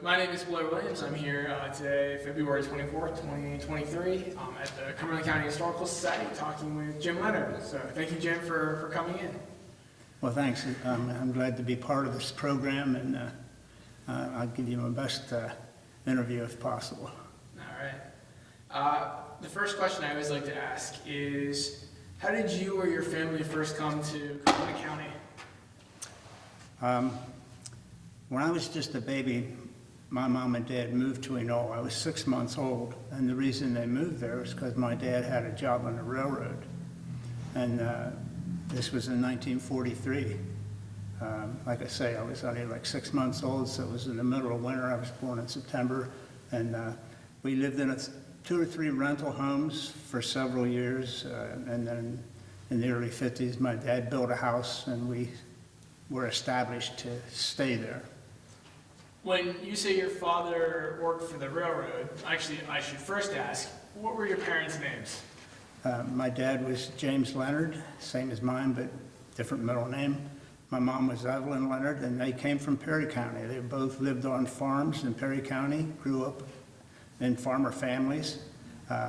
my name is Blair Williams. I'm here today, February 24th, 2023, at the Cumberland County Historical Society talking with Jim Leonard. So thank you, Jim, for coming in. Well, thanks. I'm glad to be part of this program, and I'll give you my best interview if possible. All right. The first question I always like to ask is, how did you or your family first come to Cumberland County? When I was just a baby, my mom and dad moved to Enola. I was 6 months old, and the reason they moved there was because my dad had a job on the railroad. And this was in 1943. Like I say, I was only like 6 months old, so it was in the middle of winter. I was born in September, and we lived in 2 or 3 rental homes for several years, and then in the early 50s, my dad built a house, and we were established to stay there. When you say your father worked for the railroad, actually, I should first ask, what were your parents' names? My dad was James Leonard, same as mine, but different middle name. My mom was Evelyn Leonard, and they came from Perry County. They both lived on farms in Perry County, grew up in farmer families.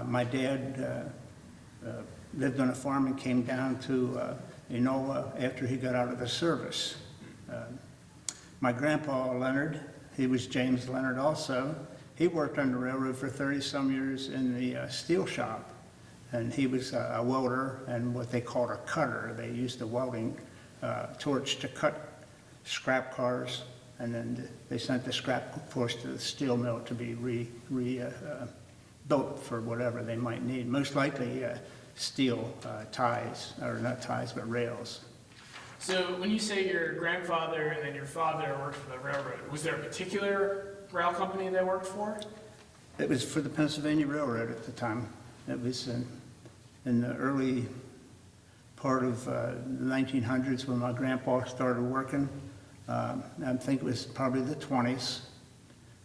My dad lived on a farm and came down to Enola after he got out of the service. My grandpa Leonard, he was James Leonard also. He worked on the railroad for 30-some years in the steel shop, and he was a welder and what they called a cutter. They used a welding torch to cut scrap cars, and then they sent the scrap cars to the steel mill to be built for whatever they might need. Most likely steel ties, or not ties, but rails. So when you say your grandfather and then your father worked for the railroad, was there a particular rail company they worked for? It was for the Pennsylvania Railroad at the time. It was in the early part of the 1900s when my grandpa started working. I think it was probably the 20s.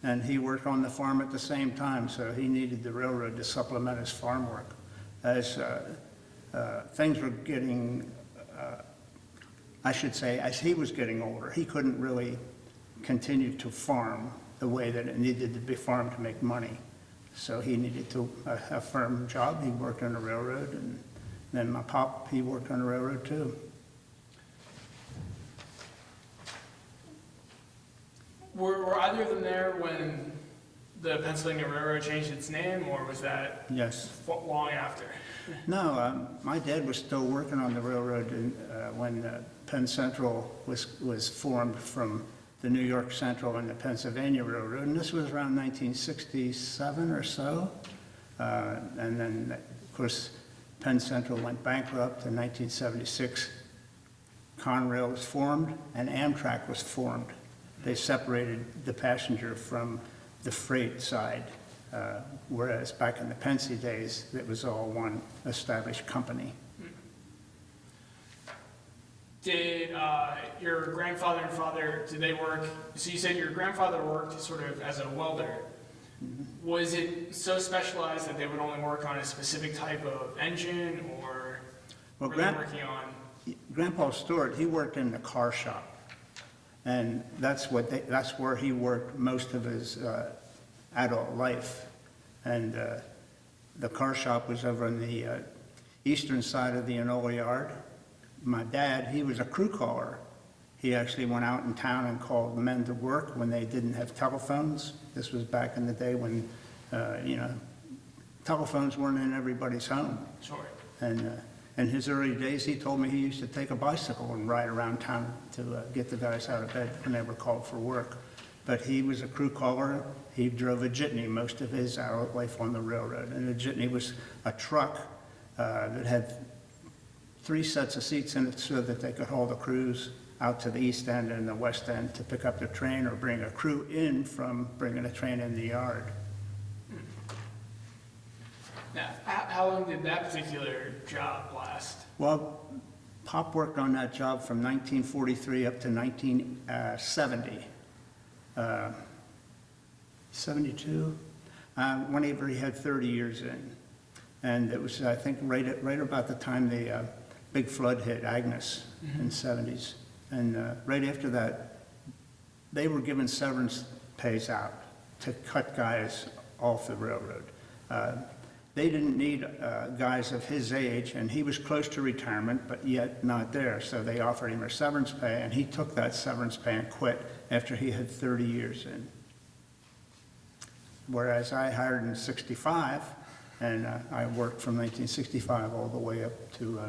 And he worked on the farm at the same time, so he needed the railroad to supplement his farm work. As things were getting, I should say, as he was getting older, he couldn't really continue to farm the way that it needed to be farmed to make money. So he needed a firm job. He worked on the railroad, and then my pop, he worked on the railroad too. Were either of them there when the Pennsylvania Railroad changed its name, or was that Yes. long after? No, my dad was still working on the railroad when Penn Central was formed from the New York Central and the Pennsylvania Railroad, and this was around 1967 or so. And then, of course, Penn Central went bankrupt in 1976. Conrail was formed, and Amtrak was formed. They separated the passenger from the freight side, whereas back in the Pensy days, it was all one established company. Did your grandfather and father, did they work, so you said your grandfather worked sort of as a welder. Mm-hmm. Was it so specialized that they would only work on a specific type of engine, or were they working on? Grandpa Stewart, he worked in the car shop. And that's where he worked most of his adult life. And the car shop was over on the eastern side of the Enola Yard. My dad, he was a crew caller. He actually went out in town and called men to work when they didn't have telephones. This was back in the day when, telephones weren't in everybody's home. Sure. And in his early days, he told me he used to take a bicycle and ride around town to get the guys out of bed when they were called for work. But he was a crew caller. He drove a jitney most of his adult life on the railroad. And the jitney was a truck that had 3 sets of seats in it so that they could haul the crews out to the east end and the west end to pick up the train or bring a crew in from bringing a train in the yard. Now, how long did that particular job last? Well, Pop worked on that job from 1943 up to 1970. 72, whenever he had 30 years in. And it was, I think, right about the time the big flood hit Agnes in the 70s. And right after that, they were given severance pays out to cut guys off the railroad. They didn't need guys of his age, and he was close to retirement, but yet not there. So they offered him a severance pay, and he took that severance pay and quit after he had 30 years in. Whereas I hired in '65, and I worked from 1965 all the way up to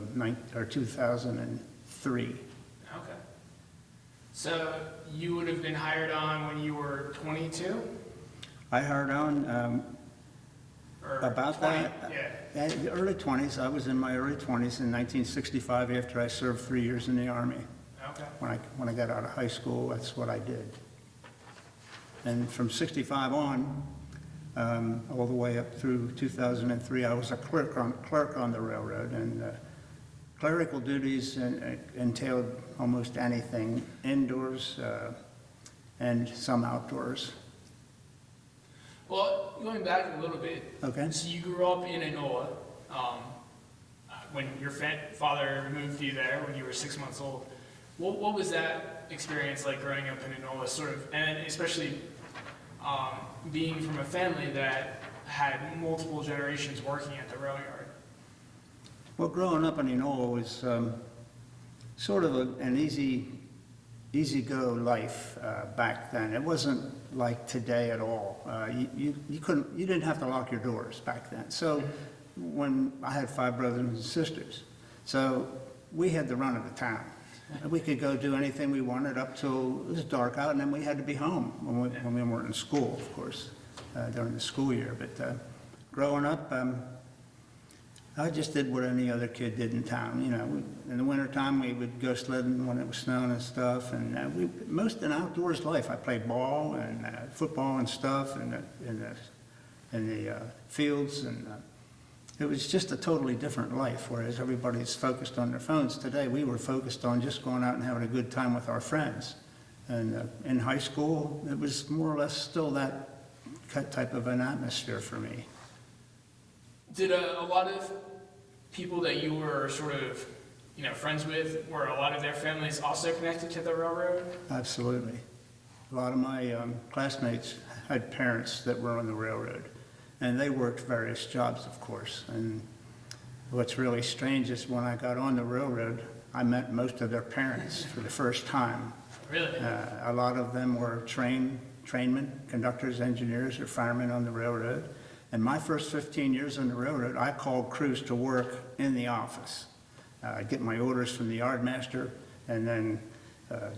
2003. Okay. So you would have been hired on when you were 22? I hired on Or about 20? that. Yeah. The early 20s. I was in my early 20s in 1965 after I served 3 years in the Army. Okay. When I got out of high school, that's what I did. And from '65 on, all the way up through 2003, I was a clerk on the railroad, and clerical duties entailed almost anything, indoors and some outdoors. Well, going back a little bit, Okay. so you grew up in Enola. When your father moved you there when you were 6 months old. What was that experience like growing up in Enola, sort of, and especially being from a family that had multiple generations working at the rail yard? Well, growing up in Enola was sort of an easy-go life back then. It wasn't like today at all. You didn't have to lock your doors back then. So when I had 5 brothers and sisters, so we had the run of the town. We could go do anything we wanted up till it was dark out, and then we had to be home when we weren't in school, of course, during the school year. But growing up, I just did what any other kid did in town. You know, in the wintertime, we would go sledding when it was snowing and stuff. And most in outdoors life, I played ball and football and stuff in the fields. And it was just a totally different life, whereas everybody's focused on their phones. Today, we were focused on just going out and having a good time with our friends. And in high school, it was more or less still that type of an atmosphere for me. Did a lot of people that you were sort of, friends with, were a lot of their families also connected to the railroad? Absolutely. A lot of my classmates had parents that were on the railroad, and they worked various jobs, of course. And what's really strange is when I got on the railroad, I met most of their parents for the first time. Really? A lot of them were trainmen, conductors, engineers, or firemen on the railroad. And my first 15 years on the railroad, I called crews to work in the office. I'd get my orders from the yard master, and then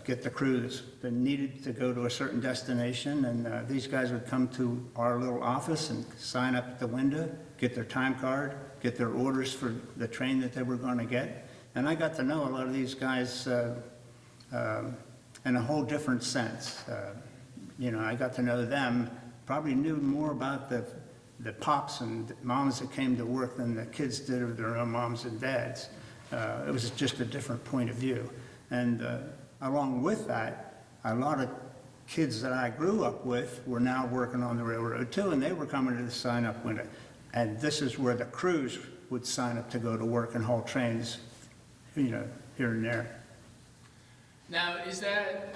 get the crews that needed to go to a certain destination. And these guys would come to our little office and sign up at the window, get their time card, get their orders for the train that they were going to get. And I got to know a lot of these guys in a whole different sense. I got to know them, probably knew more about the pops and moms that came to work than the kids did of their own moms and dads. It was just a different point of view. And along with that, a lot of kids that I grew up with were now working on the railroad too, and they were coming to the sign-up window. And this is where the crews would sign up to go to work and haul trains, here and there. Now, is that,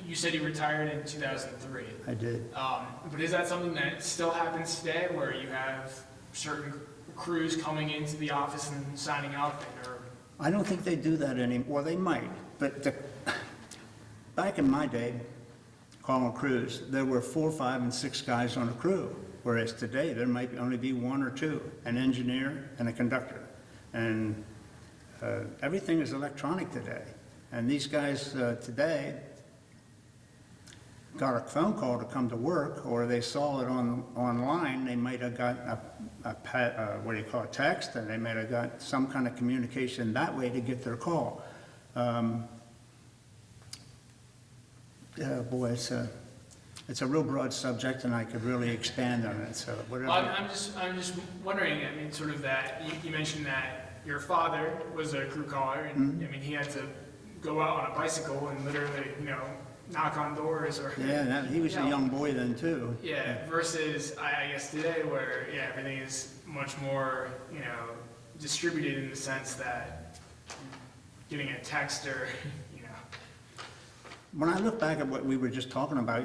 you said you retired in 2003. I did. But is that something that still happens today, where you have certain crews coming into the office and signing up? I don't think they do that anymore. Well, they might, but back in my day, calling crews, there were 4, 5, and 6 guys on a crew, whereas today there might only be 1 or 2, an engineer and a conductor. And everything is electronic today. And these guys today got a phone call to come to work, or they saw it online. They might have got a text, and they might have got some kind of communication that way to get their call. Boy, it's a real broad subject, and I could really expand on it. So whatever. I'm just wondering. I mean, sort of that you mentioned that your father was a crew caller, and he had to go out on a bicycle and literally, knock on doors or. Yeah, he was a young boy then too. Yeah, versus I guess today where everything is much more distributed in the sense that getting a text or When I look back at what we were just talking about,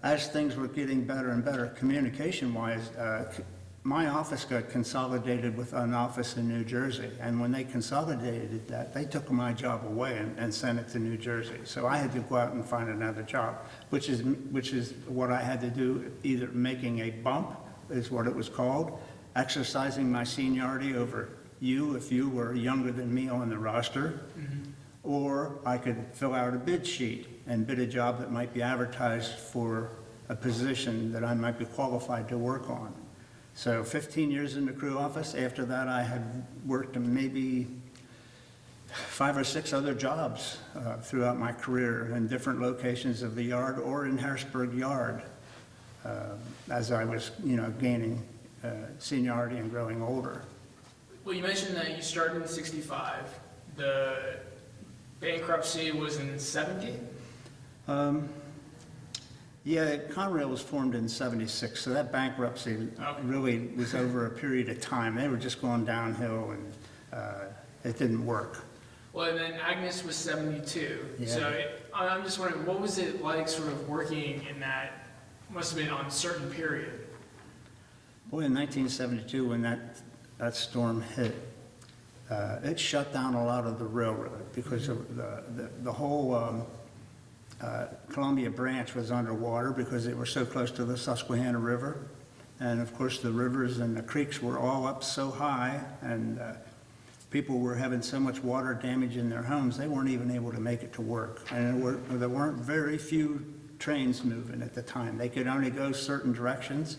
as things were getting better and better, communication-wise, my office got consolidated with an office in New Jersey. And when they consolidated that, they took my job away and sent it to New Jersey. So I had to go out and find another job, which is what I had to do, either making a bump, is what it was called, exercising my seniority over you if you were younger than me on the roster, or I could fill out a bid sheet and bid a job that might be advertised for a position that I might be qualified to work on. So 15 years in the crew office. After that, I had worked in maybe 5 or 6 other jobs throughout my career in different locations of the yard or in Harrisburg Yard as I was, gaining seniority and growing older. Well, you mentioned that you started in 65. The bankruptcy was in 70? Yeah, Conrail was formed in 76, so that bankruptcy really was over a period of time. They were just going downhill, and it didn't work. Well, and then Agnes was 72. Yeah. So I'm just wondering, what was it like sort of working in that, must have been uncertain period? Boy, in 1972, when that storm hit, it shut down a lot of the railroad because of the whole Columbia branch was underwater because they were so close to the Susquehanna River. And of course, the rivers and the creeks were all up so high, and people were having so much water damage in their homes, they weren't even able to make it to work. And there weren't very few trains moving at the time. They could only go certain directions.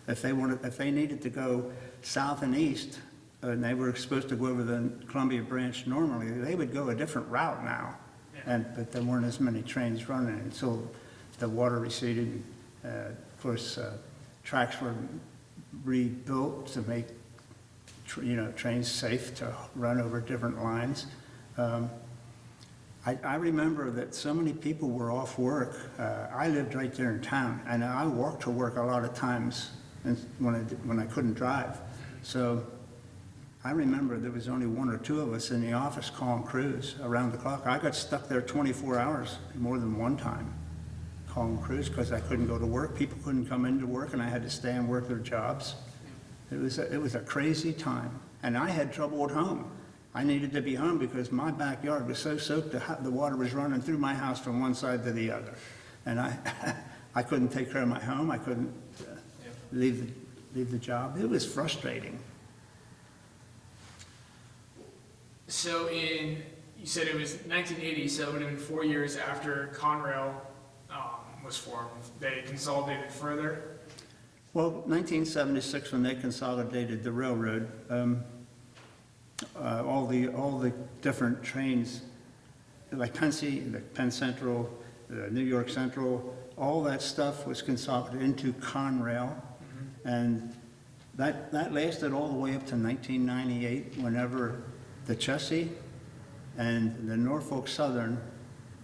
If they needed to go south and east, and they were supposed to go over the Columbia branch normally, they would go a different route now. But there weren't as many trains running until the water receded. Of course, tracks were rebuilt to make trains safe to run over different lines. I remember that so many people were off work. I lived right there in town, and I walked to work a lot of times when I couldn't drive. So I remember there was only 1 or 2 of us in the office calling crews around the clock. I got stuck there 24 hours more than one time calling crews because I couldn't go to work. People couldn't come into work, and I had to stay and work their jobs. It was a crazy time, and I had trouble at home. I needed to be home because my backyard was so soaked the water was running through my house from one side to the other, and I couldn't take care of my home. I couldn't leave the job. It was frustrating. So you said it was 1980, so it would have been 4 years after Conrail was formed. They consolidated further? Well, 1976, when they consolidated the railroad, all the different trains, like Penn Central, New York Central, all that stuff was consolidated into Conrail, and that lasted all the way up to 1998, whenever the Chessie and the Norfolk Southern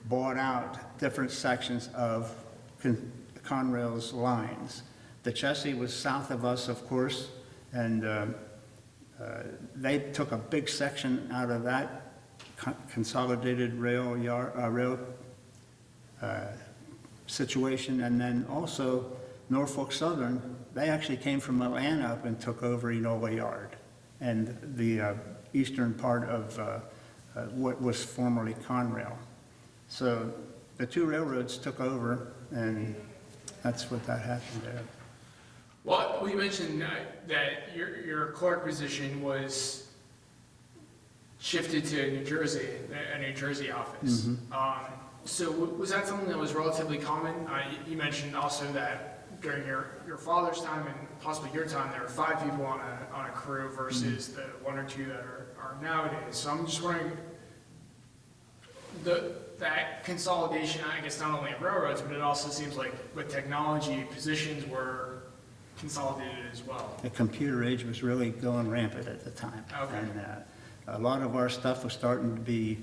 bought out different sections of Conrail's lines. The Chessie was south of us, of course, and they took a big section out of that consolidated rail situation, and then also Norfolk Southern, they actually came from Atlanta up and took over Enola Yard and the eastern part of what was formerly Conrail. So the 2 railroads took over, and that's what that happened there. Well, you mentioned that your clerk position was shifted to New Jersey, a New Jersey office. So was that something that was relatively common? You mentioned also that during your father's time and possibly your time, there were 5 people on a crew versus the 1 or 2 that are nowadays. So I'm just wondering, that consolidation, I guess not only of railroads, but it also seems like with technology, positions were consolidated as well. The computer age was really going rampant at the time. Okay. And a lot of our stuff was starting to be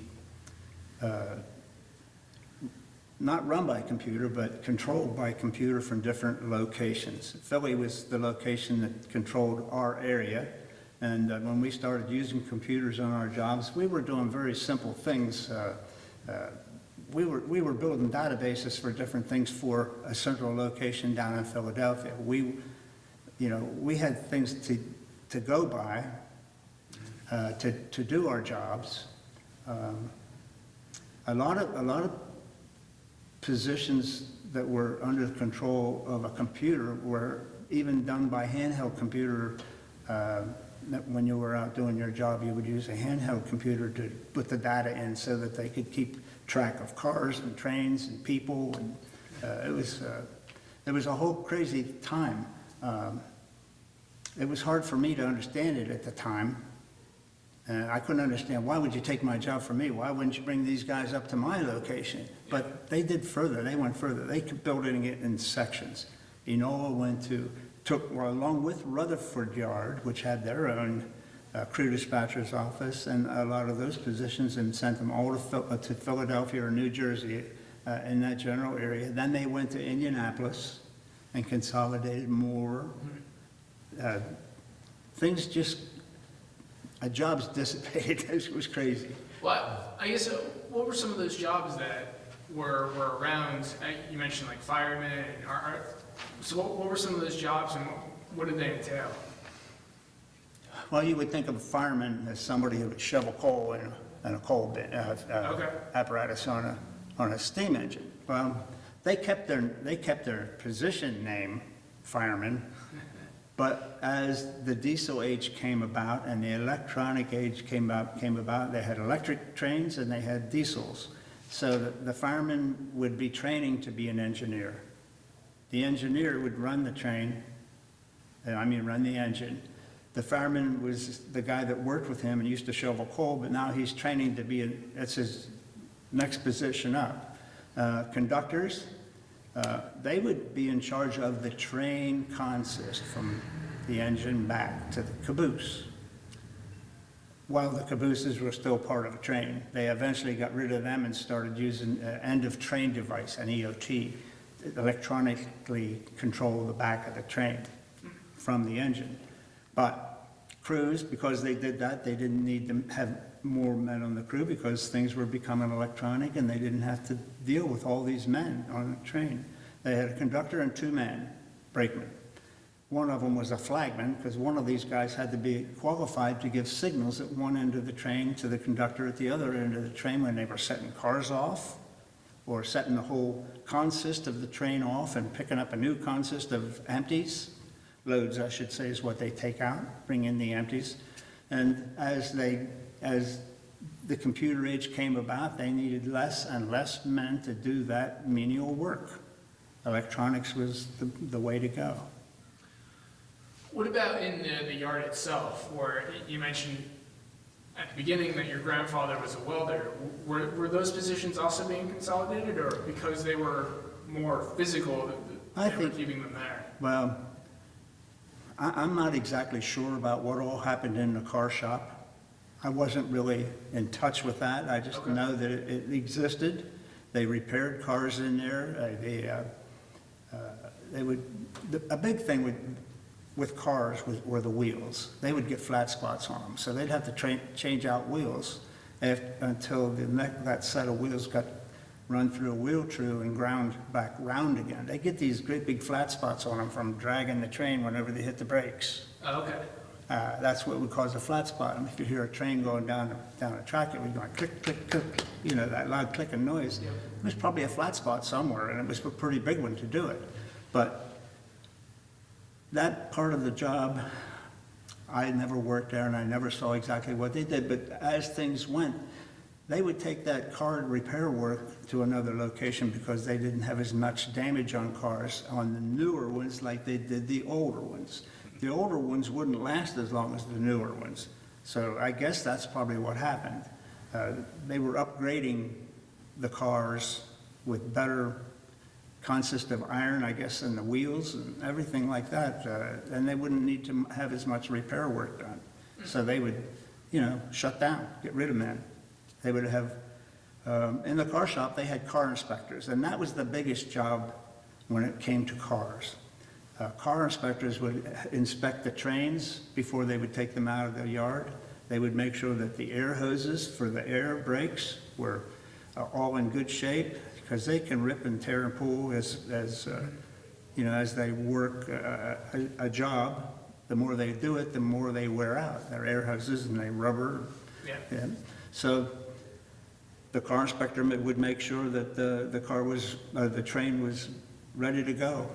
not run by computer, but controlled by computer from different locations. Philly was the location that controlled our area, and when we started using computers on our jobs, we were doing very simple things. we were building databases for different things for a central location down in Philadelphia. We had things to go by, to do our jobs. A lot of positions that were under the control of a computer were even done by handheld computer. When you were out doing your job, you would use a handheld computer to put the data in so that they could keep track of cars and trains and people. And it was a whole crazy time. It was hard for me to understand it at the time. And I couldn't understand, why would you take my job from me? Why wouldn't you bring these guys up to my location? But they did further. They went further. They kept building it in sections. Enola along with Rutherford Yard, which had their own crew dispatcher's office, and a lot of those positions, and sent them all to Philadelphia or New Jersey in that general area. Then they went to Indianapolis and consolidated more. Things just, jobs dissipated. It was crazy. Well, I guess, what were some of those jobs that were around? You mentioned like firemen. So what were some of those jobs, and what did they entail? Well, you would think of a fireman as somebody who would shovel coal in a coal bin, apparatus on a steam engine. Well, they kept their position name, fireman, but as the diesel age came about and the electronic age came about, they had electric trains and they had diesels. So the fireman would be training to be an engineer. The engineer would run the train, run the engine. The fireman was the guy that worked with him and used to shovel coal, but now he's training to be, that's his next position up. Conductors, they would be in charge of the train consist from the engine back to the caboose. While the cabooses were still part of a train, they eventually got rid of them and started using an end-of-train device, an EOT, electronically control the back of the train from the engine. But crews, because they did that, they didn't need to have more men on the crew because things were becoming electronic and they didn't have to deal with all these men on the train. They had a conductor and 2 men, brakemen. One of them was a flagman because one of these guys had to be qualified to give signals at one end of the train to the conductor at the other end of the train when they were setting cars off, or setting the whole consist of the train off and picking up a new consist of empties. Loads, I should say, is what they take out, bring in the empties. And as the computer age came about, they needed less and less men to do that menial work. Electronics was the way to go. What about in the yard itself, where you mentioned at the beginning that your grandfather was a welder? Were those positions also being consolidated, or because they were more physical, they were keeping them there? Well, I'm not exactly sure about what all happened in the car shop. I wasn't really in touch with that. I just know that it existed. They repaired cars in there. A big thing with cars were the wheels. They would get flat spots on them, so they'd have to change out wheels until that set of wheels got run through a wheel true and ground back round again. They get these great big flat spots on them from dragging the train whenever they hit the brakes. Okay. That's what would cause a flat spot. And if you hear a train going down a track, it would go click, click, click, that loud clicking noise. Yep. It was probably a flat spot somewhere, and it was a pretty big one to do it. But that part of the job, I never worked there, and I never saw exactly what they did. But as things went, they would take that car repair work to another location because they didn't have as much damage on cars on the newer ones like they did the older ones. The older ones wouldn't last as long as the newer ones. So I guess that's probably what happened. They were upgrading the cars with better consist of iron, I guess, in the wheels and everything like that. And they wouldn't need to have as much repair work done. So they would, shut down, get rid of men. They would have, in the car shop, they had car inspectors, and that was the biggest job when it came to cars. Car inspectors would inspect the trains before they would take them out of the yard. They would make sure that the air hoses for the air brakes were all in good shape, because they can rip and tear and pull you know, as they work a job. The more they do it, the more they wear out. They're air hoses and they rubber. Yeah. Yeah. So the car inspector would make sure that the train was ready to go.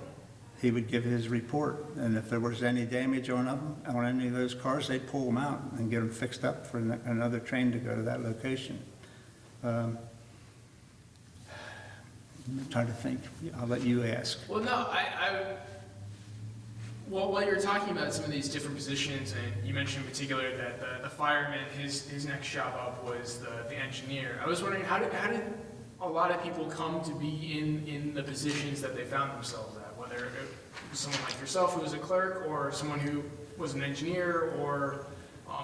He would give his report, and if there was any damage on any of those cars, they'd pull them out and get them fixed up for another train to go to that location. I'm trying to think. I'll let you ask. Well, no, well, while you're talking about some of these different positions, and you mentioned in particular that the fireman, his next job up was the engineer. I was wondering, how did a lot of people come to be in the positions that they found themselves at? Whether it was someone like yourself who was a clerk, or someone who was an engineer, or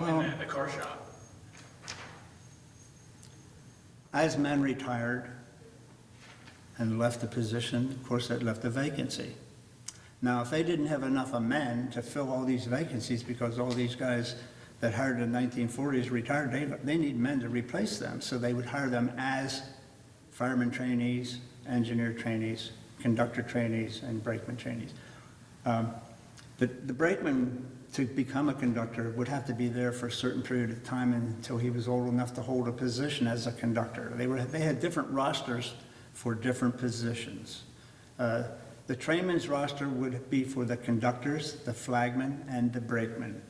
in the car shop. As men retired and left the position, of course, that left a vacancy. Now, if they didn't have enough of men to fill all these vacancies, because all these guys that hired in the 1940s retired, they need men to replace them. So they would hire them as fireman trainees, engineer trainees, conductor trainees, and brakeman trainees. The brakeman, to become a conductor, would have to be there for a certain period of time until he was old enough to hold a position as a conductor. They had different rosters for different positions. The trainman's roster would be for the conductors, the flagmen, and the brakemen.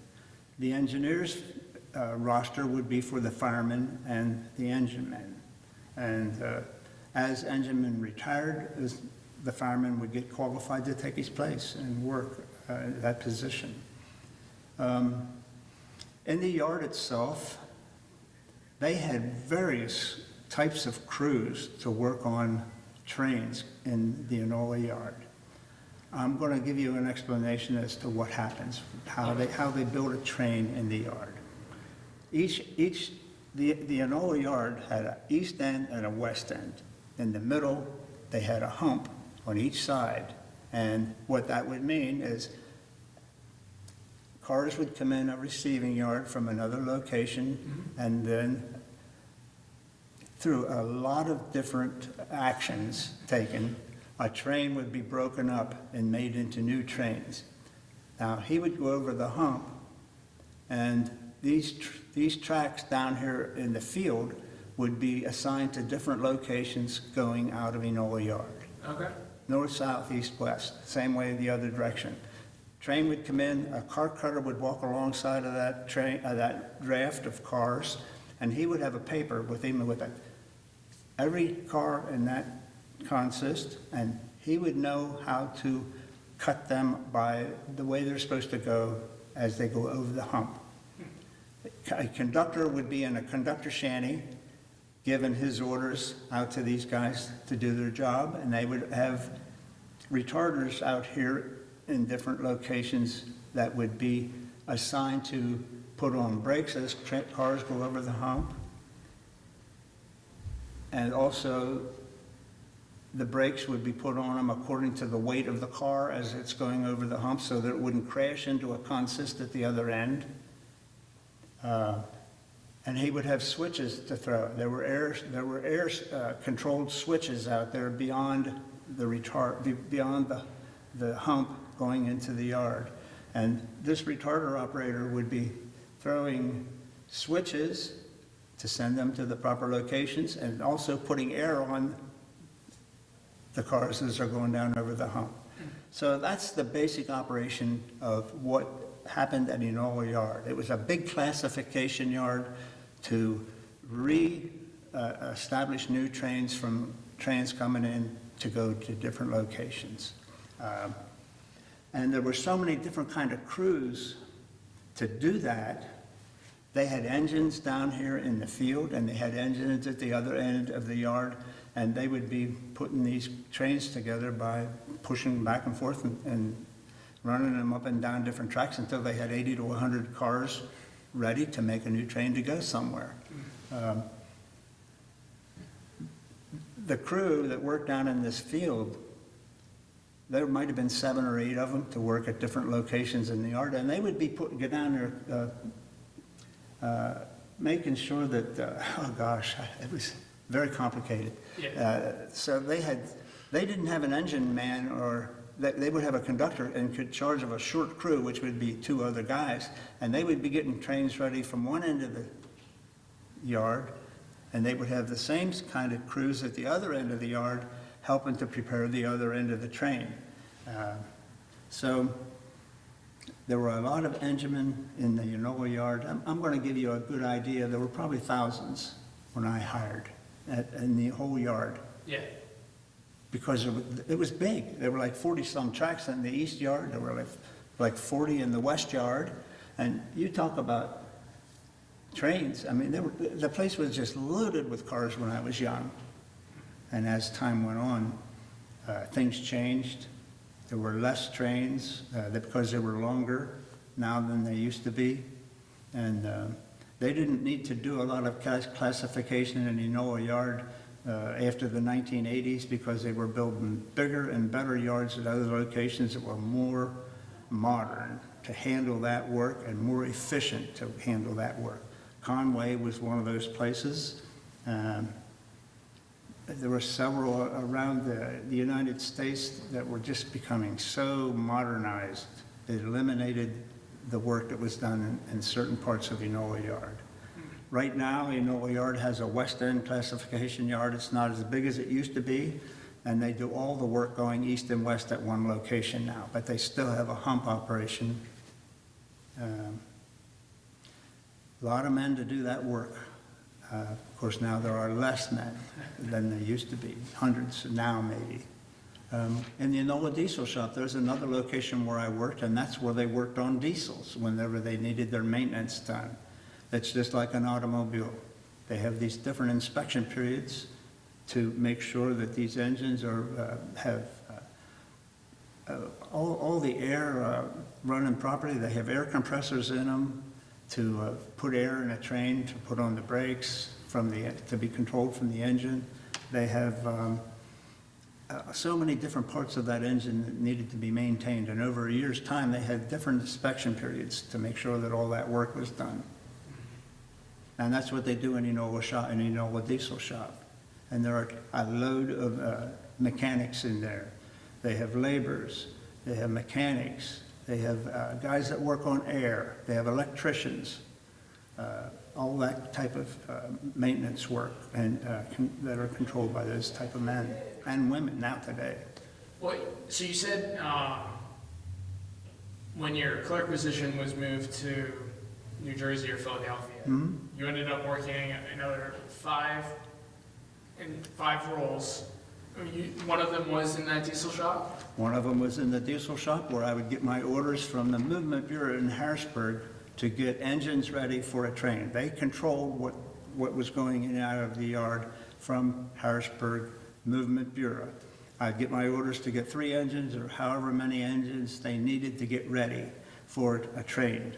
The engineer's roster would be for the firemen and the engine men. And as engine men retired, the fireman would get qualified to take his place and work that position. In the yard itself, they had various types of crews to work on trains in the Enola Yard. I'm going to give you an explanation as to what happens, how they build a train in the yard. The Enola Yard had an east end and a west end. In the middle, they had a hump on each side, and what that would mean is cars would come in a receiving yard from another location, and then through a lot of different actions taken, a train would be broken up and made into new trains. Now, he would go over the hump, and these tracks down here in the field would be assigned to different locations going out of Enola Yard. Okay. North, south, east, west, same way the other direction. Train would come in, a car cutter would walk alongside of that train, that draft of cars, and he would have a paper with him with every car in that consist, and he would know how to cut them by the way they're supposed to go as they go over the hump. A conductor would be in a conductor shanty, giving his orders out to these guys to do their job, and they would have retarders out here in different locations that would be assigned to put on brakes as cars go over the hump. And also, the brakes would be put on them according to the weight of the car as it's going over the hump, so that it wouldn't crash into a consist at the other end. And he would have switches to throw. There were air controlled switches out there beyond the hump going into the yard. And this retarder operator would be throwing switches to send them to the proper locations, and also putting air on the cars as they're going down over the hump. So that's the basic operation of what happened at Enola Yard. It was a big classification yard to establish new trains from trains coming in to go to different locations. And there were so many different kind of crews to do that. They had engines down here in the field, and they had engines at the other end of the yard, and they would be putting these trains together by pushing back and forth and running them up and down different tracks until they had 80 to 100 cars ready to make a new train to go somewhere. The crew that worked down in this field, there might have been 7 or 8 of them to work at different locations in the yard, and they would be get down there making sure that, very complicated. Yeah. So they didn't have an engine man, or they would have a conductor in charge of a short crew, which would be 2 other guys, and they would be getting trains ready from one end of the yard, and they would have the same kind of crews at the other end of the yard helping to prepare the other end of the train. So there were a lot of enginemen in the Enola Yard. I'm going to give you a good idea. There were probably thousands when I hired in the whole yard, Yeah. because it was big. There were like 40-some tracks in the east yard. There were like 40 in the west yard. And you talk about trains. I mean, the place was just loaded with cars when I was young. And as time went on, things changed. There were less trains because they were longer now than they used to be. And they didn't need to do a lot of classification in the Enola Yard after the 1980s, because they were building bigger and better yards at other locations that were more modern to handle that work and more efficient to handle that work. Conway was one of those places. There were several around the United States that were just becoming so modernized. It eliminated the work that was done in certain parts of Enola Yard. Right now, Enola Yard has a West End classification yard. It's not as big as it used to be, and they do all the work going east and west at one location now, but they still have a hump operation. A lot of men to do that work. Of course, now there are less men than there used to be, hundreds now maybe. In the Enola diesel shop, there's another location where I worked, and that's where they worked on diesels whenever they needed their maintenance done. It's just like an automobile. They have these different inspection periods to make sure that these engines have all the air running properly. They have air compressors in them to put air in a train, to put on the brakes, to be controlled from the engine. They have so many different parts of that engine that needed to be maintained, and over a year's time they had different inspection periods to make sure that all that work was done. And that's what they do in Enola diesel shop. And there are a load of mechanics in there. They have laborers, they have mechanics, they have guys that work on air, they have electricians, all that type of maintenance work, and that are controlled by those type of men and women now today. Well, so you said when your clerk position was moved to New Jersey or Philadelphia, you ended up working another 5 roles. One of them was in that diesel shop? One of them was in the diesel shop, where I would get my orders from the Movement Bureau in Harrisburg to get engines ready for a train. They controlled what was going in and out of the yard from Harrisburg Movement Bureau. I'd get my orders to get 3 engines or however many engines they needed to get ready for a train.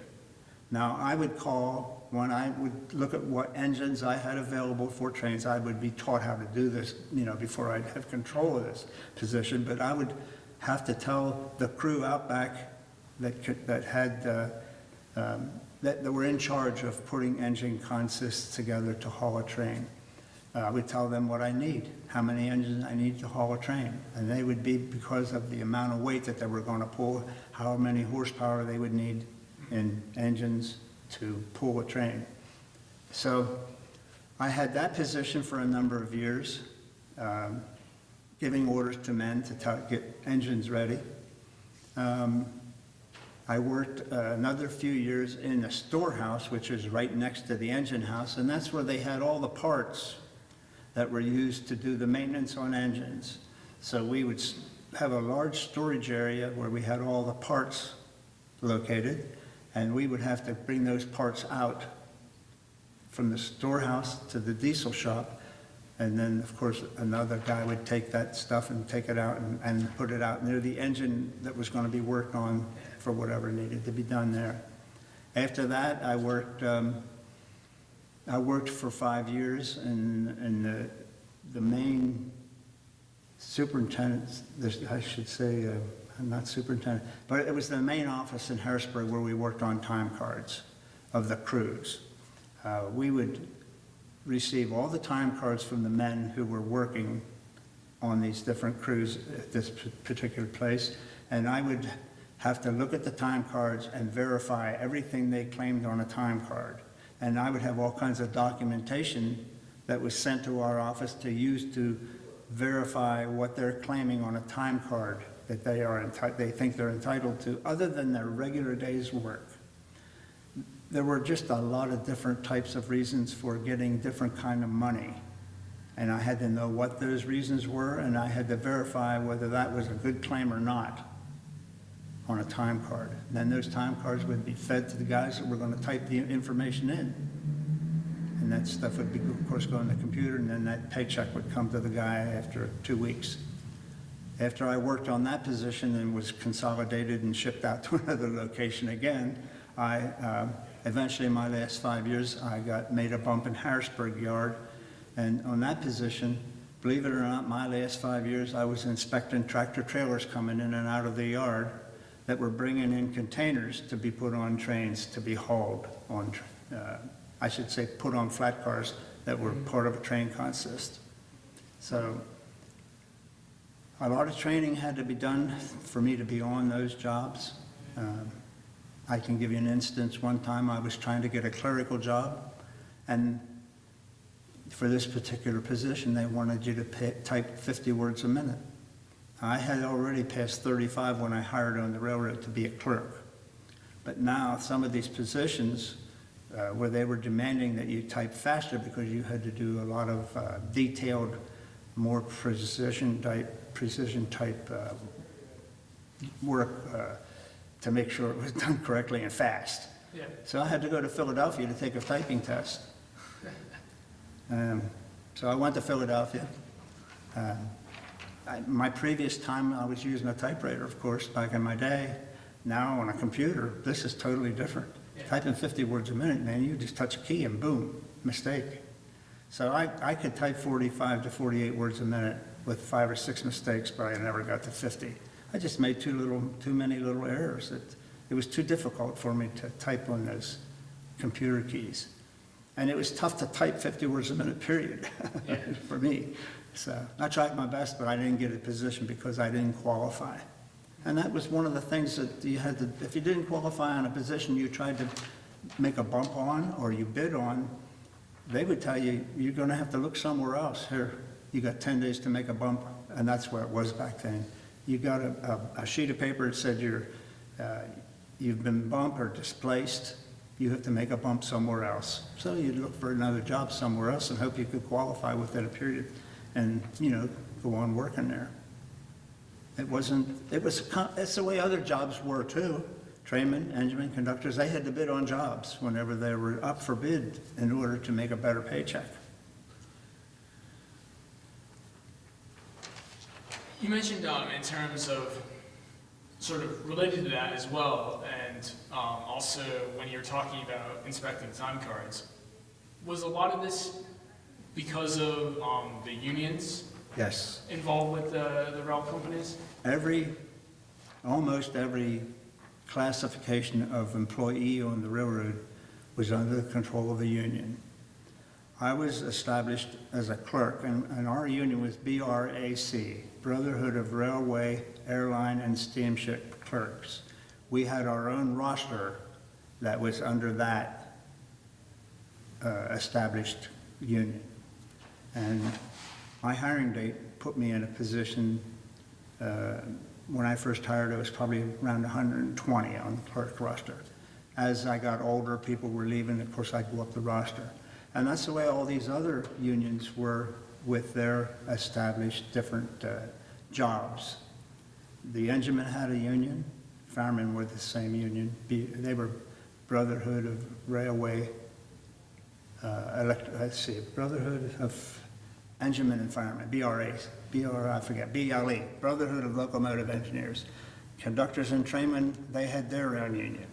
Now, I would call, when I would look at what engines I had available for trains, I would be taught how to do this, before I'd have control of this position, but I would have to tell the crew out back that were in charge of putting engine consists together to haul a train. I would tell them what I need, how many engines I need to haul a train, and they would be, because of the amount of weight that they were going to pull, how many horsepower they would need in engines to pull a train. So I had that position for a number of years, giving orders to men to get engines ready. I worked another few years in the storehouse, which is right next to the engine house, and that's where they had all the parts that were used to do the maintenance on engines. So we would have a large storage area where we had all the parts located, and we would have to bring those parts out from the storehouse to the diesel shop. And then, of course, another guy would take that stuff and take it out and put it out near the engine that was going to be worked on for whatever needed to be done there. After that, I worked for 5 years in the main superintendent, I should say, not superintendent, but it was the main office in Harrisburg where we worked on time cards of the crews. We would receive all the time cards from the men who were working on these different crews at this particular place, and I would have to look at the time cards and verify everything they claimed on a time card. And I would have all kinds of documentation that was sent to our office to use to verify what they're claiming on a time card that they think they're entitled to, other than their regular day's work. There were just a lot of different types of reasons for getting different kind of money. And I had to know what those reasons were, and I had to verify whether that was a good claim or not on a time card. And then those time cards would be fed to the guys that were going to type the information in. And that stuff would be, of course, go on the computer, and then that paycheck would come to the guy after 2 weeks. After I worked on that position and was consolidated and shipped out to another location again, eventually in my last 5 years, I made a bump in Harrisburg Yard. And on that position, believe it or not, my last 5 years, I was inspecting tractor trailers coming in and out of the yard that were bringing in containers to be put on trains to be hauled on, I should say, put on flat cars that were part of a train consist. So a lot of training had to be done for me to be on those jobs. I can give you an instance. One time I was trying to get a clerical job, and for this particular position, they wanted you to type 50 words a minute. I had already passed 35 when I hired on the railroad to be a clerk. But now some of these positions where they were demanding that you type faster because you had to do a lot of detailed, more precision type work to make sure it was done correctly and fast. Yeah. So I had to go to Philadelphia to take a typing test. So I went to Philadelphia. My previous time, I was using a typewriter, of course, back in my day. Now on a computer, this is totally different. Yeah. Typing 50 words a minute, man, you just touch a key and boom, mistake. So I could type 45 to 48 words a minute with 5 or 6 mistakes, but I never got to 50. I just made too many little errors. It was too difficult for me to type on those computer keys. And it was tough to type 50 words a minute, period, Yeah. for me. So I tried my best, but I didn't get a position because I didn't qualify. And that was one of the things that you had to, if you didn't qualify on a position you tried to make a bump on or you bid on, they would tell you, you're going to have to look somewhere else. Here, you got 10 days to make a bump, and that's where it was back then. You got a sheet of paper that said you've been bumped or displaced. You have to make a bump somewhere else. So you'd look for another job somewhere else and hope you could qualify within a period and, go on working there. It's the way other jobs were too. Trainmen, enginemen, conductors, they had to bid on jobs whenever they were up for bid in order to make a better paycheck. You mentioned in terms of sort of related to that as well, and also when you're talking about inspecting time cards, was a lot of this because of the unions Yes. involved with the rail companies? Almost every classification of employee on the railroad was under the control of the union. I was established as a clerk, and our union was BRAC, Brotherhood of Railway, Airline, and Steamship Clerks. We had our own roster that was under that established union. And my hiring date put me in a position, when I first hired, it was probably around 120 on the clerk roster. As I got older, people were leaving, of course I'd go up the roster. And that's the way all these other unions were with their established different jobs. The enginemen had a union, firemen were the same union. They were Brotherhood of Railway, Brotherhood of Enginemen and Firemen, BLE, Brotherhood of Locomotive Engineers. Conductors and trainmen, they had their own union.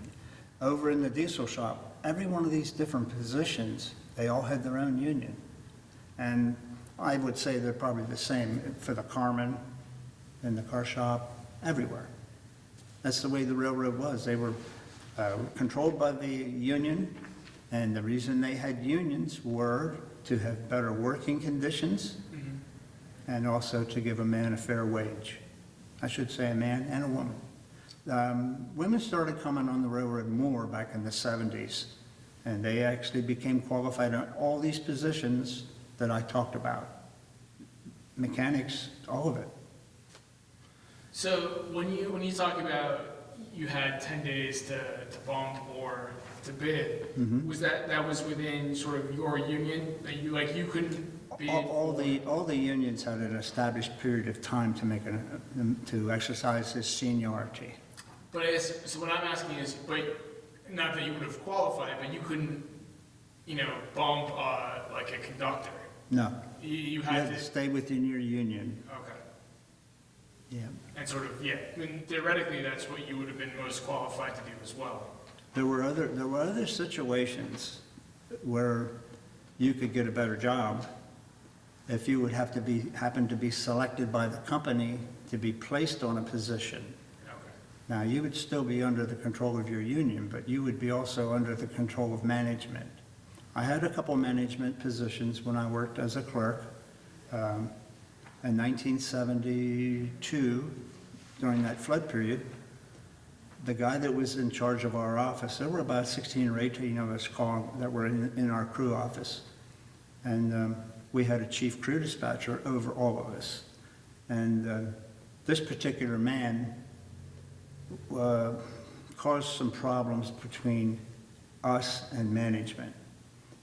Over in the diesel shop, every one of these different positions, they all had their own union. And I would say they're probably the same for the carmen, in the car shop, everywhere. That's the way the railroad was. They were controlled by the union, and the reason they had unions were to have better working conditions and also to give a man a fair wage. I should say a man and a woman. Women started coming on the railroad more back in the 70s, and they actually became qualified on all these positions that I talked about. Mechanics, all of it. So when you talk about you had 10 days to bump or to bid, was that was within sort of your union that you couldn't bid? All the unions had an established period of time to exercise this seniority. But so what I'm asking is, but not that you would have qualified, but you couldn't, bump like a conductor. No, You you had had to to. stay within your union. Okay. Yeah. And sort of, yeah. I mean, theoretically, that's what you would have been most qualified to do as well. There were other situations where you could get a better job if you would happen to be selected by the company to be placed on a position. Okay. Now, you would still be under the control of your union, but you would be also under the control of management. I had a couple management positions when I worked as a clerk. In 1972, during that flood period, the guy that was in charge of our office, there were about 16 or 18 of us that were in our crew office. And we had a chief crew dispatcher over all of us. And this particular man caused some problems between us and management.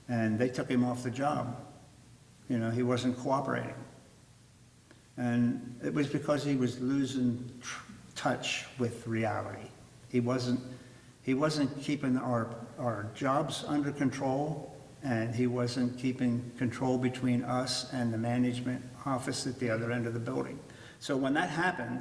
And they took him off the job. He wasn't cooperating. And it was because he was losing touch with reality. He wasn't keeping our jobs under control, and he wasn't keeping control between us and the management office at the other end of the building. So when that happened,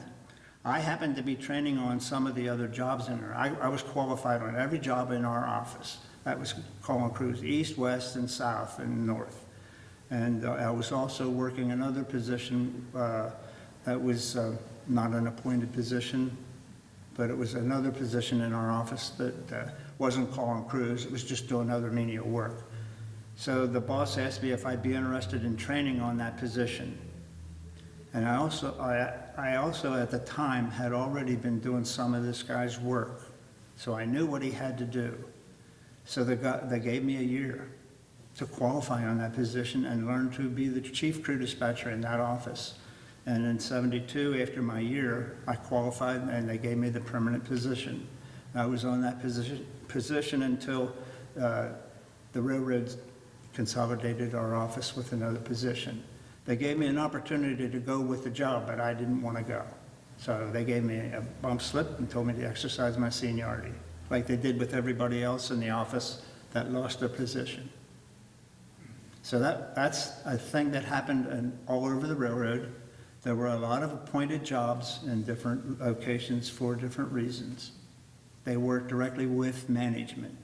I happened to be training on some of the other jobs in there. I was qualified on every job in our office. That was calling crews east, west, and south, and north. And I was also working another position that was not an appointed position, but it was another position in our office that wasn't calling crews. It was just doing other menial work. So the boss asked me if I'd be interested in training on that position. And I also at the time had already been doing some of this guy's work, so I knew what he had to do. So they gave me a year to qualify on that position and learn to be the chief crew dispatcher in that office. And in '72, after my year, I qualified and they gave me the permanent position. I was on that position until the railroads consolidated our office with another position. They gave me an opportunity to go with the job, but I didn't want to go. So they gave me a bump slip and told me to exercise my seniority, like they did with everybody else in the office that lost their position. So that's a thing that happened all over the railroad. There were a lot of appointed jobs in different locations for different reasons. They worked directly with management.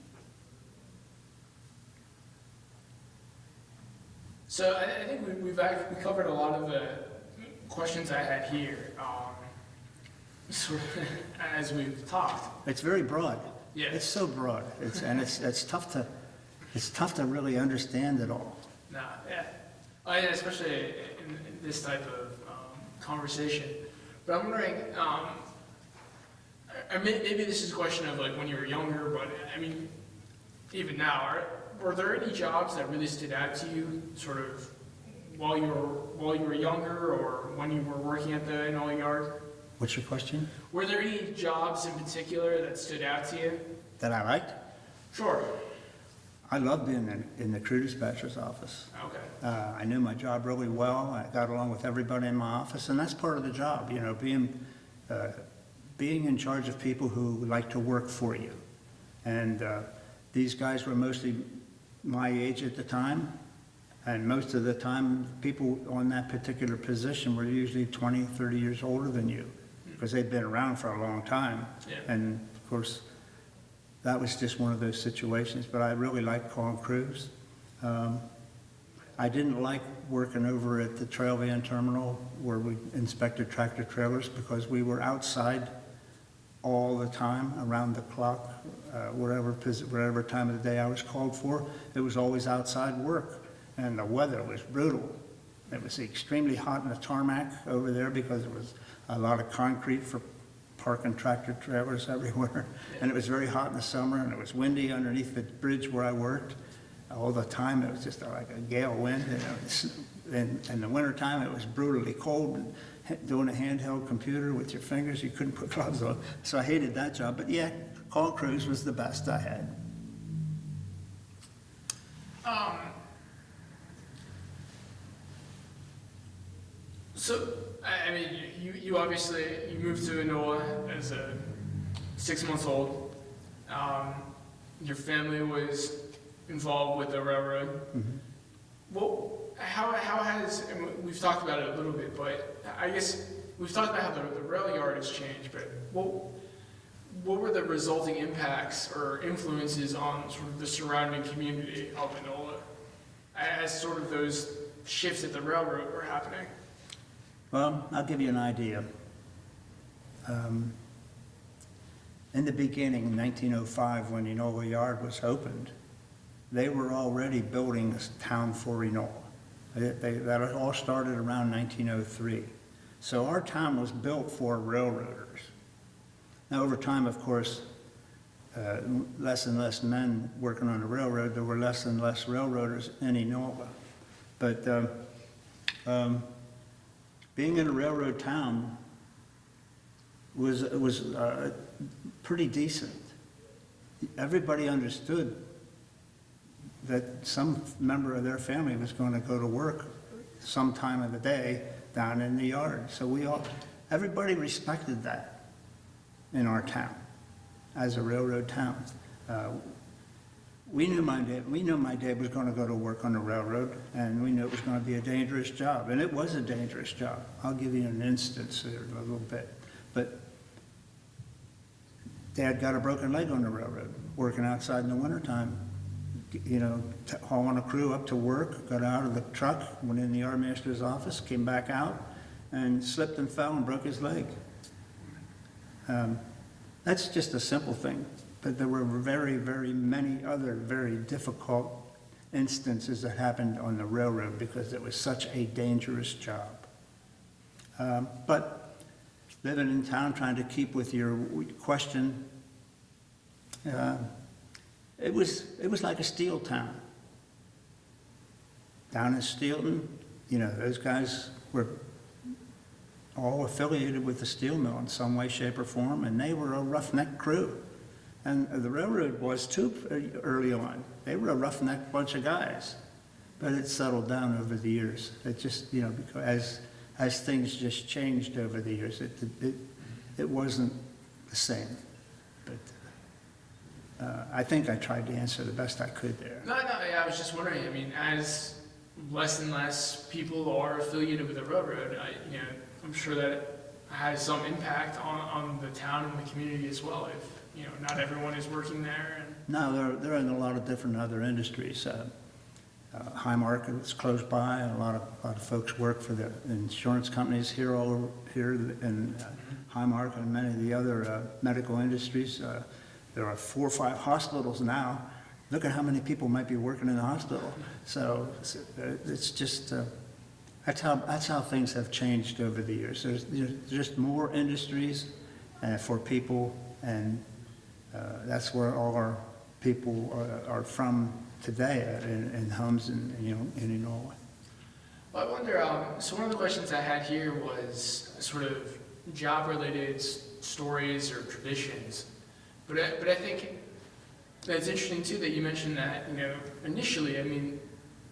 So I think we covered a lot of the questions I had here, sort of as we've talked. It's very broad. Yeah. It's so broad. It's tough to really understand it all. No, yeah. Yeah, especially in this type of conversation. But I'm wondering, maybe this is a question of like when you were younger, but I mean, even now, were there any jobs that really stood out to you, sort of while you were younger, or when you were working at the Enola Yard? What's your question? Were there any jobs in particular that stood out to you? That I liked? Sure. I loved being in the crew dispatcher's office. Okay. I knew my job really well. I got along with everybody in my office, and that's part of the job, being in charge of people who like to work for you. And these guys were mostly my age at the time, and most of the time, people on that particular position were usually 20, 30 years older than you, because they'd been around for a long time. Yeah. And of course, that was just one of those situations, but I really liked calling crews. I didn't like working over at the trail van terminal where we inspected tractor trailers, because we were outside all the time, around the clock, whatever time of the day I was called for. It was always outside work. and the weather was brutal. It was extremely hot in the tarmac over there because there was a lot of concrete for parking tractor trailers everywhere. And it was very hot in the summer, and it was windy underneath the bridge where I worked all the time. It was just like a gale wind. And in the wintertime, it was brutally cold. And doing a handheld computer with your fingers, you couldn't put gloves on. So I hated that job. But yeah, call crews was the best I had. So, I mean, you obviously, you moved to Enola as a 6 months old. Your family was involved with the railroad. Well, how has, and we've talked about it a little bit, but I guess we've talked about how the rail yard has changed, but what were the resulting impacts or influences on sort of the surrounding community of Enola as sort of those shifts at the railroad were happening? Well, I'll give you an idea. In the beginning, in 1905, when Enola Yard was opened, they were already building a town for Enola. That all started around 1903. So our town was built for railroaders. Now, over time, of course, less and less men working on the railroad, there were less and less railroaders in Enola. But being in a railroad town was pretty decent. Everybody understood that some member of their family was going to go to work some time of the day down in the yard. So everybody respected that in our town as a railroad town. We knew my dad was going to go to work on the railroad, and we knew it was going to be a dangerous job, and it was a dangerous job. I'll give you an instance here in a little bit. But Dad got a broken leg on the railroad, working outside in the wintertime, hauling a crew up to work, got out of the truck, went in the yardmaster's office, came back out, and slipped and fell and broke his leg. That's just a simple thing. But there were very, very many other very difficult instances that happened on the railroad because it was such a dangerous job. But living in town, trying to keep with your question, it was like a steel town. Down in Steelton, those guys were all affiliated with the steel mill in some way, shape, or form, and they were a roughneck crew. And the railroad was too early on. They were a roughneck bunch of guys. But it settled down over the years. It just, because as things just changed over the years, it wasn't the same. But I think I tried to answer the best I could there. No, yeah, I was just wondering, I mean, as less and less people are affiliated with the railroad, I'm sure that has some impact on the town and the community as well, if not everyone is working there. And no, they're in a lot of different other industries. Highmarket is close by. A lot of folks work for the insurance companies here in Highmarket and many of the other medical industries. There are 4 or 5 hospitals now. Look at how many people might be working in the hospital. So it's just that's how things have changed over the years. There's just more industries for people, and that's where all our people are from today in homes in Enola. Well, I wonder, so one of the questions I had here was sort of job-related stories or traditions. But I think that's interesting too that you mentioned that, initially, I mean,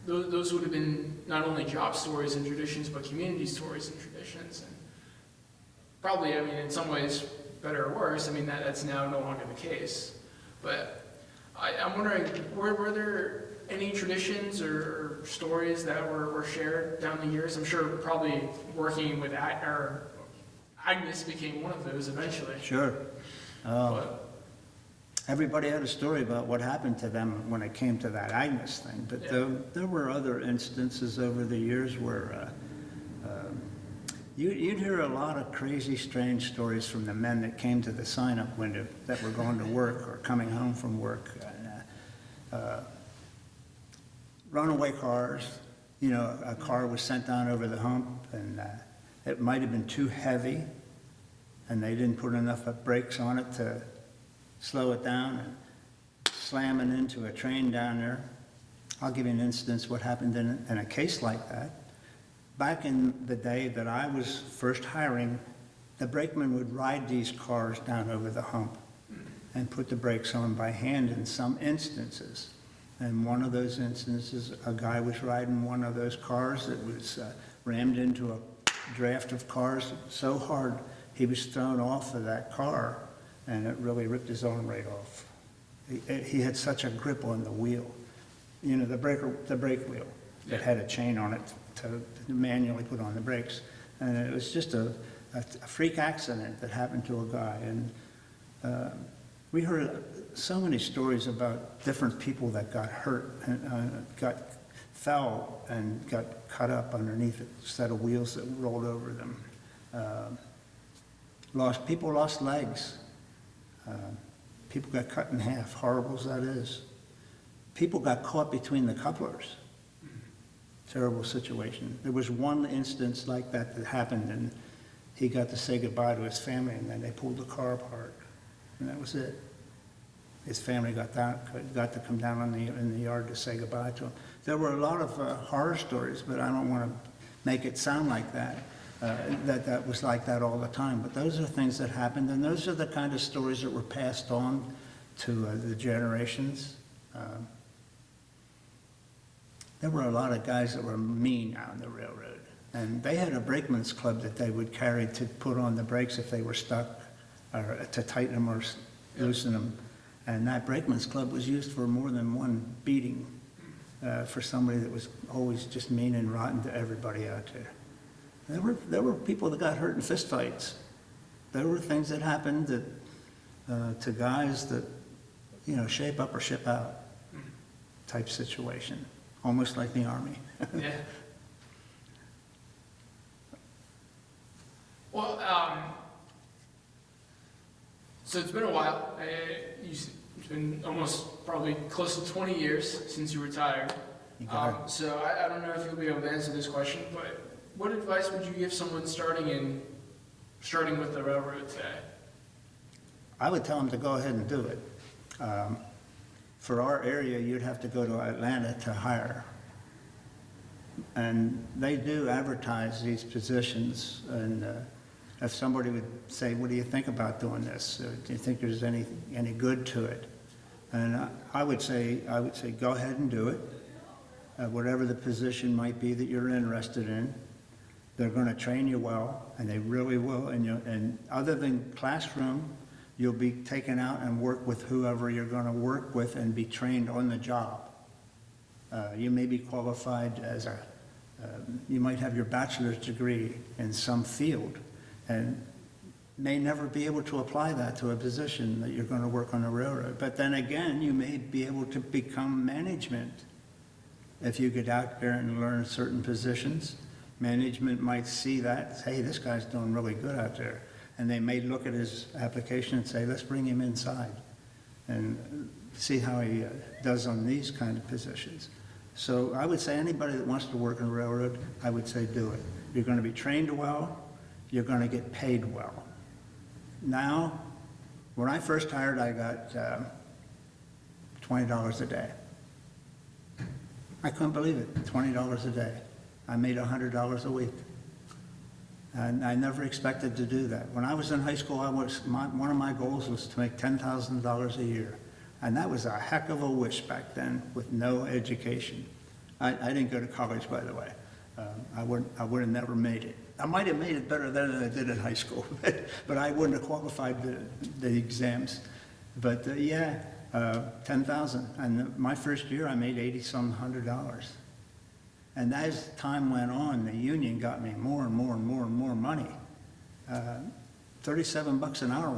those would have been not only job stories and traditions, but community stories and traditions. And probably, I mean, in some ways, better or worse, I mean, that's now no longer the case. But I'm wondering, were there any traditions or stories that were shared down the years? I'm sure probably working with Agnes became one of those eventually. Sure. Everybody had a story about what happened to them when it came to that Agnes thing, but there were other instances over the years where you'd hear a lot of crazy, strange stories from the men that came to the sign-up window that were going to work or coming home from work. runaway cars, you know, a car was sent down over the hump, and it might have been too heavy, and they didn't put enough brakes on it to slow it down, and slamming into a train down there. I'll give you an instance what happened in a case like that. Back in the day that I was first hiring, the brakeman would ride these cars down over the hump and put the brakes on by hand in some instances. And one of those instances, a guy was riding one of those cars that was rammed into a draft of cars so hard he was thrown off of that car, and it really ripped his arm right off. He had such a grip on the wheel, you know, the brake wheel that had a chain on it to manually put on the brakes. And it was just a freak accident that happened to a guy. And we heard so many stories about different people that got hurt and fell and got cut up underneath a set of wheels that rolled over them. People lost legs. People got cut in half, horrible as that is. People got caught between the couplers. Terrible situation. There was one instance like that happened, and he got to say goodbye to his family, and then they pulled the car apart, and that was it. His family got to come down in the yard to say goodbye to him. There were a lot of horror stories, but I don't want to make it sound like that. That was like that all the time. But those are things that happened, and those are the kind of stories that were passed on to the generations. There were a lot of guys that were mean out on the railroad, and they had a brakeman's club that they would carry to put on the brakes if they were stuck, or to tighten them or loosen them. And that brakeman's club was used for more than one beating for somebody that was always just mean and rotten to everybody out there. There were people that got hurt in fistfights. There were things that happened that to guys that, you know, shape up or ship out type situation, almost like the Army. Yeah. Well, so it's been a while. It's been almost probably close to 20 years since you retired. So I don't know if you'll be able to answer this question, but what advice would you give someone starting with the railroad today? I would tell them to go ahead and do it. For our area, you'd have to go to Atlanta to hire. And they do advertise these positions, and if somebody would say, what do you think about doing this? Do you think there's any good to it? And I would say, go ahead and do it. Whatever the position might be that you're interested in. They're going to train you well, and they really will. And other than classroom, you'll be taken out and work with whoever you're going to work with and be trained on the job. You may be qualified as you might have your bachelor's degree in some field, and may never be able to apply that to a position that you're going to work on a railroad. But then again, you may be able to become management if you get out there and learn certain positions. Management might see that, say, hey, this guy's doing really good out there. And they may look at his application and say, let's bring him inside and see how he does on these kind of positions. So I would say anybody that wants to work in a railroad, I would say do it. You're going to be trained well, you're going to get paid well. Now, when I first hired, I got $20 a day. I couldn't believe it, $20 a day. I made $100 a week. And I never expected to do that. When I was in high school, one of my goals was to make $10,000 a year. And that was a heck of a wish back then with no education. I didn't go to college, by the way. I would have never made it. I might have made it better than I did in high school, but I wouldn't have qualified the exams. But yeah, 10,000. And my first year, I made $80-some $100. And as time went on, the union got me more and more and more and more money. $37 an hour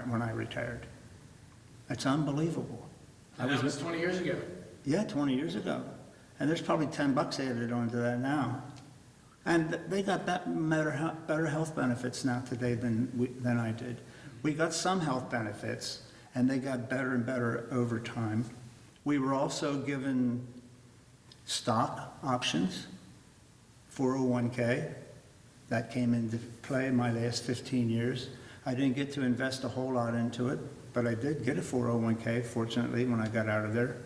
when I retired. That's unbelievable. And that was 20 years ago. Yeah, 20 years ago. And there's probably $10 added onto that now. And they got better health benefits now today than I did. We got some health benefits, and they got better and better over time. We were also given stock options, 401k. That came into play my last 15 years. I didn't get to invest a whole lot into it, but I did get a 401k, fortunately, when I got out of there.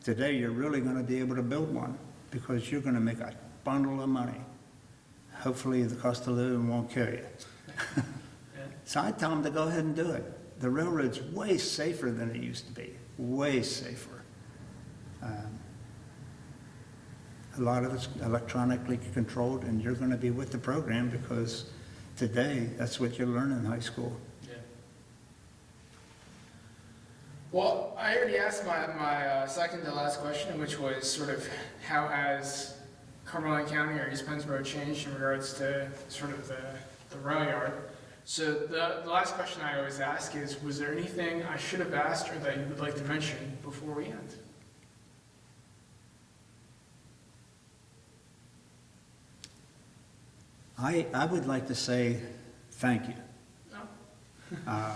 Today, you're really going to be able to build one because you're going to make a bundle of money. Hopefully, the cost of living won't kill you. So I tell them to go ahead and do it. The railroad's way safer than it used to be, way safer. A lot of it's electronically controlled, and you're going to be with the program because today, that's what you learn in high school. Yeah. Well, I already asked my second to last question, which was sort of how has Cumberland County or East Pennsboro changed in regards to sort of the rail yard? So the last question I always ask is, was there anything I should have asked or that you would like to mention before we end? I would like to say thank you. No?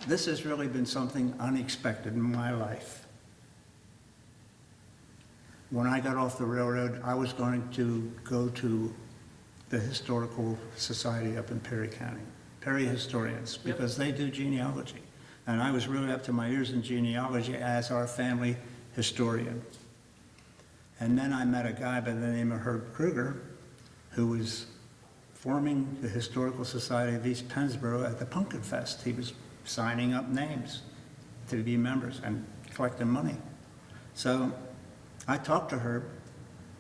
This has really been something unexpected in my life. When I got off the railroad, I was going to go to the Historical Society up in Perry County, Perry Historians, because they do genealogy. And I was really up to my ears in genealogy as our family historian. And then I met a guy by the name of Herb Kruger, who was forming the Historical Society of East Pennsboro at the Pumpkin Fest. He was signing up names to be members and collecting money. So I talked to Herb,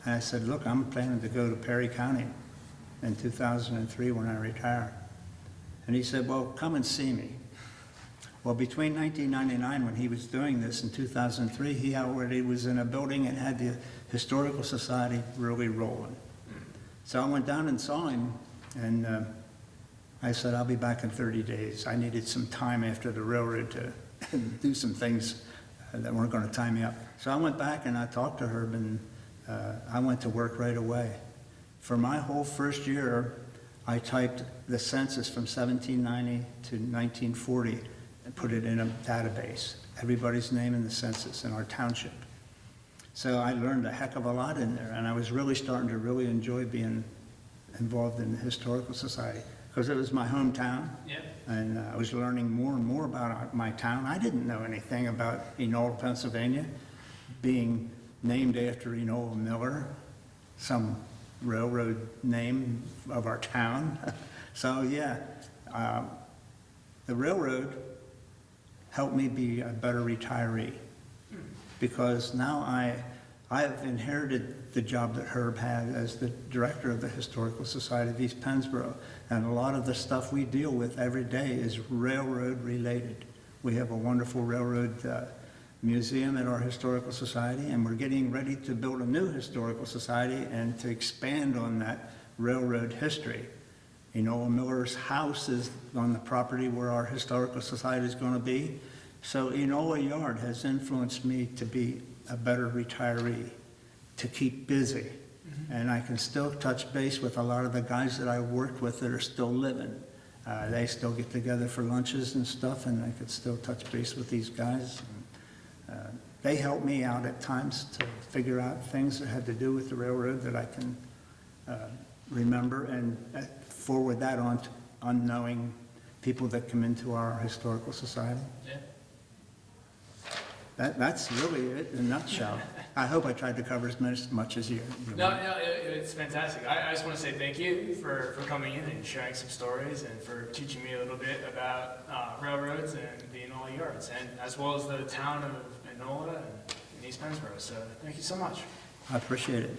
and I said, look, I'm planning to go to Perry County in 2003 when I retire. And he said, well, come and see me. Well, between 1999, when he was doing this, and 2003, he already was in a building and had the Historical Society really rolling. So I went down and saw him, and I said, I'll be back in 30 days. I needed some time after the railroad to do some things that weren't going to tie me up. So I went back and I talked to Herb, and I went to work right away. For my whole first year, I typed the census from 1790 to 1940 and put it in a database, everybody's name in the census in our township. So I learned a heck of a lot in there, and I was really starting to really enjoy being involved in the Historical Society because it was my hometown. Yeah. And I was learning more and more about my town. I didn't know anything about Enola, Pennsylvania, being named after Enola Miller, some railroad name of our town. So yeah, the railroad helped me be a better retiree because now I've inherited the job that Herb had as the director of the Historical Society of East Pennsboro, and a lot of the stuff we deal with every day is railroad related. We have a wonderful railroad museum at our Historical Society, and we're getting ready to build a new Historical Society and to expand on that railroad history. Enola Miller's house is on the property where our Historical Society is going to be. So Enola Yard has influenced me to be a better retiree, to keep busy. And I can still touch base with a lot of the guys that I worked with that are still living. They still get together for lunches and stuff, and I could still touch base with these guys. They help me out at times to figure out things that had to do with the railroad that I can remember and forward that on to unknowing people that come into our Historical Society. Yeah. That's really it in a nutshell. I hope I tried to cover as much as you. No, it's fantastic. I just want to say thank you for coming in and sharing some stories and for teaching me a little bit about railroads and the Enola Yards, and as well as the town of Enola and East Pennsboro. So thank you so much. I appreciate it.